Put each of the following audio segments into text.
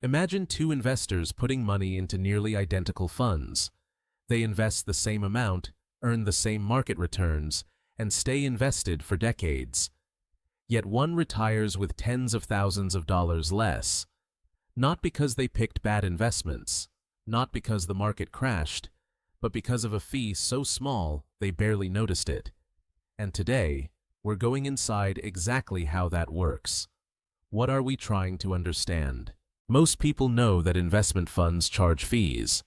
Imagine two investors putting money into nearly identical funds. They invest the same amount, earn the same market returns, and stay invested for decades. Yet one retires with tens of thousands of dollars less. Not because they picked bad investments, not because the market crashed, but because of a fee so small they barely noticed it. And today, we're going inside exactly how that works. What are we trying to understand? Most people know that investment funds charge fees,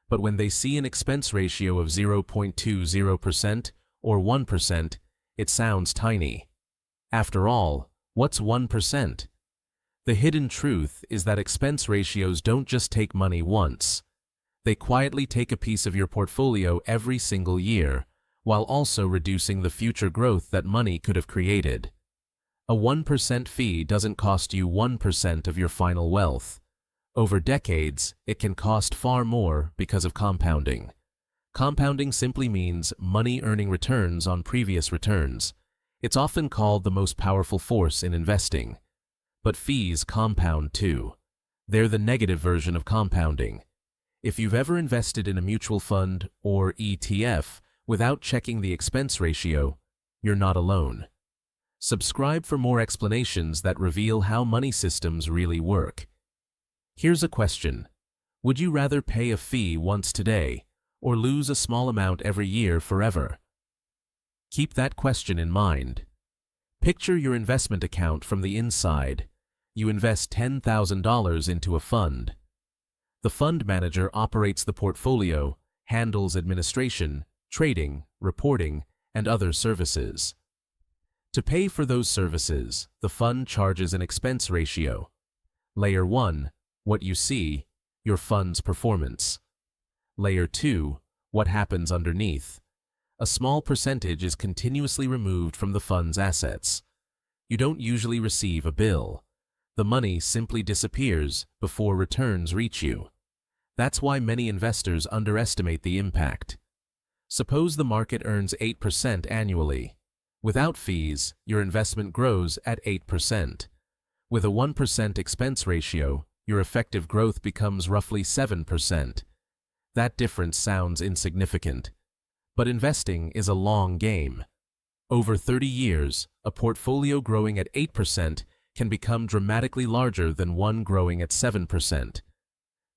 but when they see an expense ratio of 0.20% or 1%, it sounds tiny. After all, what's 1%? The hidden truth is that expense ratios don't just take money once. They quietly take a piece of your portfolio every single year, while also reducing the future growth that money could have created. A 1% fee doesn't cost you 1% of your final wealth. Over decades, it can cost far more because of compounding. Compounding simply means money earning returns on previous returns. It's often called the most powerful force in investing. But fees compound too. They're the negative version of compounding. If you've ever invested in a mutual fund or ETF without checking the expense ratio, you're not alone. Subscribe for more explanations that reveal how money systems really work. Here's a question. Would you rather pay a fee once today or lose a small amount every year forever? Keep that question in mind. Picture your investment account from the inside. You invest $10,000 into a fund. The fund manager operates the portfolio, handles administration, trading, reporting, and other services. To pay for those services, the fund charges an expense ratio. Layer 1, what you see, your fund's performance. Layer 2, what happens underneath. A small percentage is continuously removed from the fund's assets. You don't usually receive a bill. The money simply disappears before returns reach you. That's why many investors underestimate the impact. Suppose the market earns 8% annually. Without fees, your investment grows at 8%. With a 1% expense ratio, your effective growth becomes roughly 7%. That difference sounds insignificant. But investing is a long game. Over 30 years, a portfolio growing at 8% can become dramatically larger than one growing at 7%.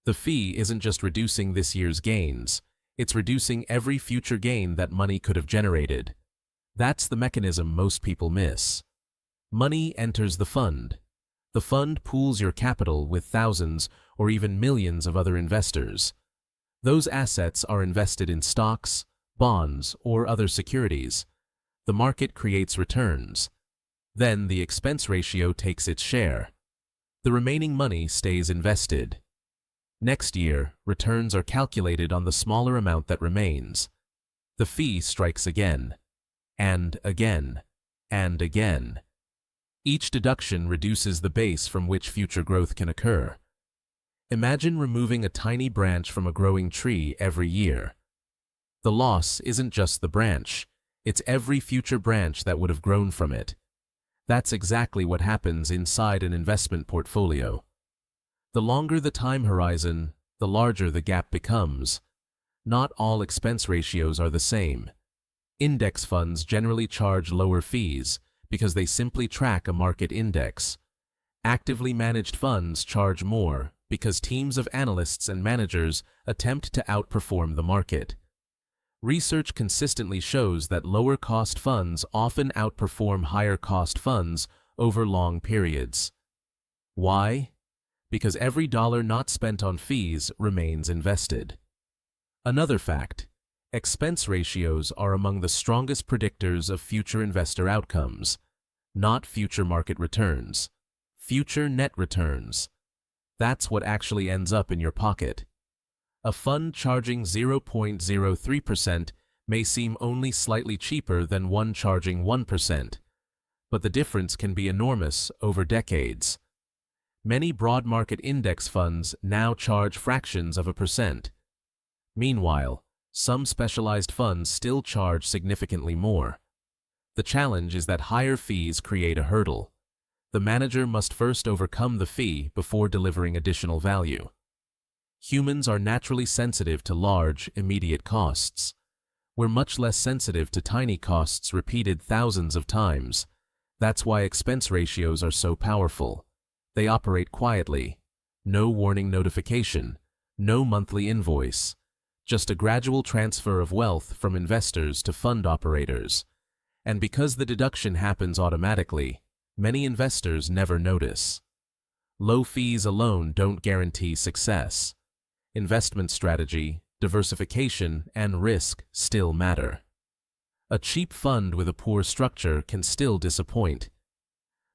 The fee isn't just reducing this year's gains, it's reducing every future gain that money could have generated. That's the mechanism most people miss. Money enters the fund. The fund pools your capital with thousands or even millions of other investors. Those assets are invested in stocks, bonds, or other securities. The market creates returns. Then the expense ratio takes its share. The remaining money stays invested. Next year, returns are calculated on the smaller amount that remains. The fee strikes again, and again, and again. Each deduction reduces the base from which future growth can occur. Imagine removing a tiny branch from a growing tree every year. The loss isn't just the branch, it's every future branch that would have grown from it. That's exactly what happens inside an investment portfolio. The longer the time horizon, the larger the gap becomes. Not all expense ratios are the same. Index funds generally charge lower fees because they simply track a market index. Actively managed funds charge more because teams of analysts and managers attempt to outperform the market. Research consistently shows that lower-cost funds often outperform higher-cost funds over long periods. Why? Because every dollar not spent on fees remains invested. Another fact: expense ratios are among the strongest predictors of future investor outcomes, not future market returns, future net returns. That's what actually ends up in your pocket. A fund charging 0.03% may seem only slightly cheaper than one charging 1%, but the difference can be enormous over decades. Many broad market index funds now charge fractions of a percent. Meanwhile, some specialized funds still charge significantly more. The challenge is that higher fees create a hurdle. The manager must first overcome the fee before delivering additional value. Humans are naturally sensitive to large, immediate costs. We're much less sensitive to tiny costs repeated thousands of times. That's why expense ratios are so powerful. They operate quietly. No warning notification, no monthly invoice, just a gradual transfer of wealth from investors to fund operators. And because the deduction happens automatically, many investors never notice. Low fees alone don't guarantee success. Investment strategy, diversification, and risk still matter. A cheap fund with a poor structure can still disappoint.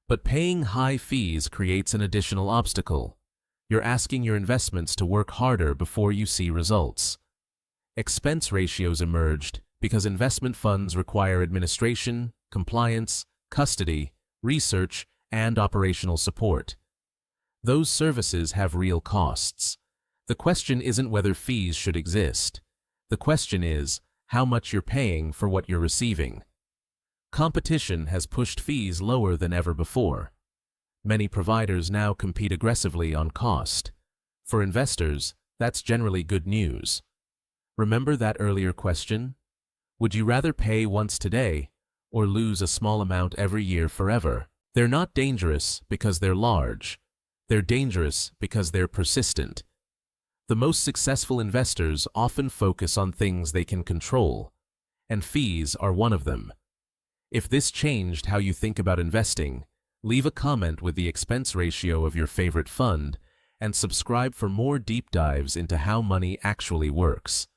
But paying high fees creates an additional obstacle. You're asking your investments to work harder before you see results. Expense ratios emerged because investment funds require administration, compliance, custody, research, and operational support. Those services have real costs. The question isn't whether fees should exist. The question is how much you're paying for what you're receiving. Competition has pushed fees lower than ever before. Many providers now compete aggressively on cost. For investors, that's generally good news. Remember that earlier question? Would you rather pay once today or lose a small amount every year forever? They're not dangerous because they're large. They're dangerous because they're persistent. The most successful investors often focus on things they can control, and fees are one of them. If this changed how you think about investing, leave a comment with the expense ratio of your favorite fund and subscribe for more deep dives into how money actually works.